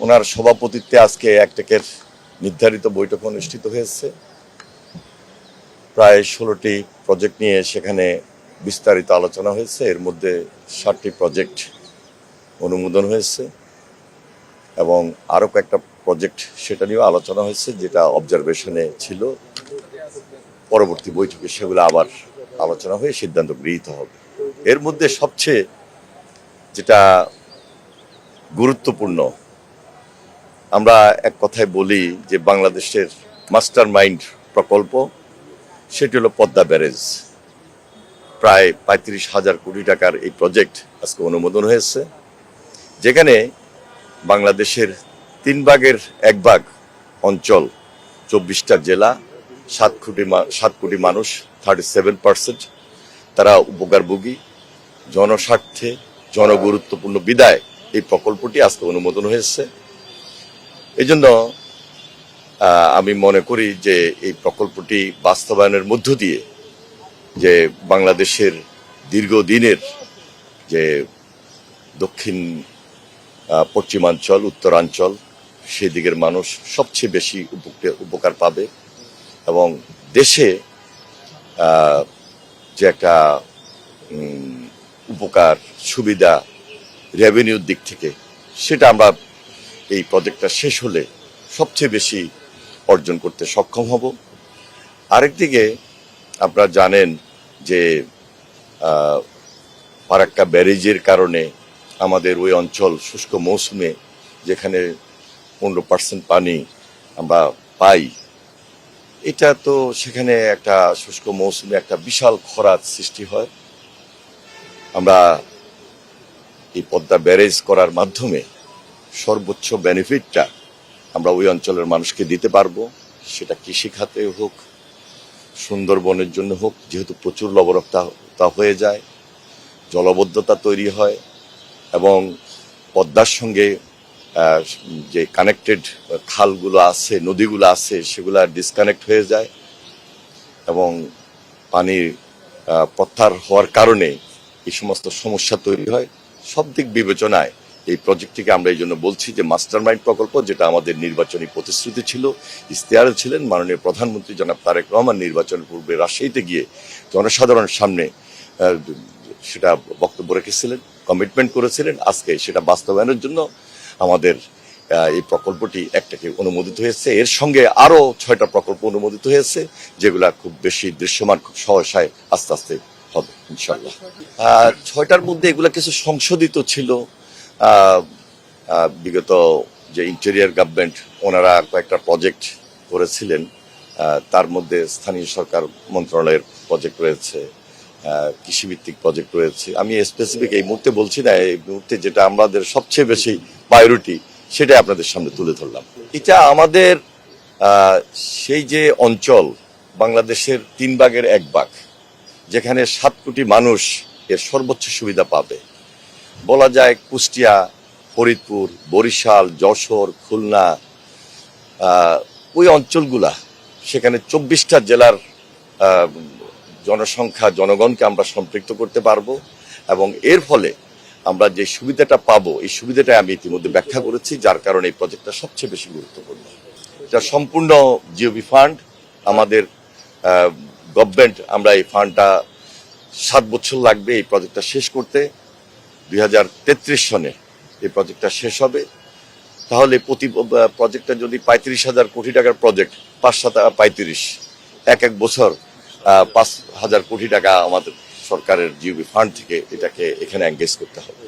ওনার সভাপতিত্বে আজকে একটেকের নির্ধারিত বৈঠক অনুষ্ঠিত হয়েছে। প্রায় 16টি প্রজেক্ট নিয়ে সেখানে বিস্তারিত আলোচনা হয়েছে। এর মধ্যে 7টি প্রজেক্ট অনুমোদন হয়েছে এবং আরও কয়েকটা প্রজেক্ট সেটা নিয়েও আলোচনা হয়েছে, যেটা অবজারভেশনে ছিল। পরবর্তী বৈঠকে সেগুলো আবার আলোচনা হয়ে সিদ্ধান্ত গৃহীত হবে। এর মধ্যে সবচেয়ে যেটা গুরুত্বপূর্ণ, আমরা এক কথায় বলি যে বাংলাদেশের মাস্টার মাইন্ড প্রকল্প, সেটি হলো পদ্মা ব্যারেজ। প্রায় 35,000 কোটি টাকার এই প্রজেক্ট আজকে অনুমোদন হয়েছে, যেখানে বাংলাদেশের 3 ভাগের 1 ভাগ অঞ্চল, 24টা জেলা, 7 কোটি মানুষ, 37% তারা উপকারভোগী। জনস্বার্থে জনগুরুত্বপূর্ণ বিদায় এই প্রকল্পটি আজকে অনুমোদন হয়েছে। এই জন্য আমি মনে করি যে এই প্রকল্পটি বাস্তবায়নের মধ্য দিয়ে যে বাংলাদেশের দীর্ঘদিনের যে দক্ষিণ পশ্চিমাঞ্চল, উত্তরাঞ্চল, সেই দিকের মানুষ সবচেয়ে বেশি উপকার পাবে এবং দেশে যে একটা উপকার সুবিধা রেভিনিউর দিক থেকে, সেটা আমরা এই প্রজেক্টটা শেষ হলে সবচেয়ে বেশি অর্জন করতে সক্ষম হব। আরেকদিকে আপনারা জানেন যে ফারাক্কা ব্যারেজের কারণে আমাদের ওই অঞ্চল শুষ্ক মৌসুমে, যেখানে 15% পানি আমরা পাই, এটা তো সেখানে একটা শুষ্ক মৌসুমে একটা বিশাল খরার সৃষ্টি হয়। আমরা এই পদ্মা ব্যারেজ করার মাধ্যমে সর্বোচ্চ বেনিফিটটা আমরা ওই অঞ্চলের মানুষকে দিতে পারবো। সেটা কৃষি খাতে হোক, সুন্দরবনের জন্য হোক, যেহেতু প্রচুর লবণাক্ততা হয়ে যায়, জলবদ্ধতা তৈরি হয় এবং পদ্মার সঙ্গে যে কানেক্টেড খালগুলো আছে, নদীগুলো আছে, সেগুলো ডিসকানেক্ট হয়ে যায় এবং পানির প্রত্যাহার হওয়ার কারণে এই সমস্ত সমস্যা তৈরি হয়। সব দিক বিবেচনায় এই প্রজেক্টটিকে আমরা এই জন্য বলছি যে মাস্টার মাইন্ড প্রকল্প, যেটা আমাদের নির্বাচনী প্রতিশ্রুতি ছিল, ইশতেহারে ছিলেন। মাননীয় প্রধানমন্ত্রী জনাব তারেক রহমান নির্বাচনের পূর্বে রাজশাহীতে গিয়ে জনসাধারণের সামনে সেটা বক্তব্য রেখেছিলেন, কমিটমেন্ট করেছিলেন। আজকে সেটা বাস্তবায়নের জন্য আমাদের এই প্রকল্পটি একটাকে অনুমোদিত হয়েছে। এর সঙ্গে আরো 6টা প্রকল্প অনুমোদিত হয়েছে, যেগুলা খুব বেশি দৃশ্যমান, খুব সহসায় আস্তে আস্তে হবে ইনশাল্লাহ। 6টার মধ্যে এগুলা কিছু সংশোধিত ছিল। বিগত যে ইন্টেরিয়ার গভর্নমেন্ট, ওনারা কয়েকটা প্রজেক্ট করেছিলেন, তার মধ্যে স্থানীয় সরকার মন্ত্রণালয়ের প্রজেক্ট রয়েছে, কৃষিভিত্তিক প্রজেক্ট রয়েছে। আমি স্পেসিফিক এই মুহূর্তে বলছি না, এই মুহূর্তে যেটা আমাদের সবচেয়ে বেশি প্রায়োরিটি সেটাই আপনাদের সামনে তুলে ধরলাম। এটা আমাদের সেই যে অঞ্চল, বাংলাদেশের 3 ভাগের 1 ভাগ, যেখানে 7 কোটি মানুষ এর সর্বোচ্চ সুবিধা পাবে। বলা যায় কুষ্টিয়া, ফরিদপুর, বরিশাল, যশোর, খুলনা, ওই অঞ্চলগুলা, সেখানে 24টা জেলার জনসংখ্যা, জনগণকে আমরা সম্পৃক্ত করতে পারবো এবং এর ফলে আমরা যে সুবিধাটা পাবো, এই সুবিধাটা আমি ইতিমধ্যে ব্যাখ্যা করেছি, যার কারণে এই প্রজেক্টটা সবচেয়ে বেশি গুরুত্বপূর্ণ। এটা সম্পূর্ণ জিওবি ফান্ড, আমাদের গভর্নমেন্ট, আমরা এই ফান্ডটা 7 বছর লাগবে এই প্রজেক্টটা শেষ করতে। 2033 সনে এই প্রজেক্টটা শেষ হবে। তাহলে প্রতি প্রজেক্টটা যদি 35,000 কোটি টাকার প্রজেক্ট, 5×7=35, এক বছর 5,000 কোটি টাকা আমাদের সরকারের জিওবি ফান্ড থেকে এটাকে এখানে এনগেজ করতে হবে।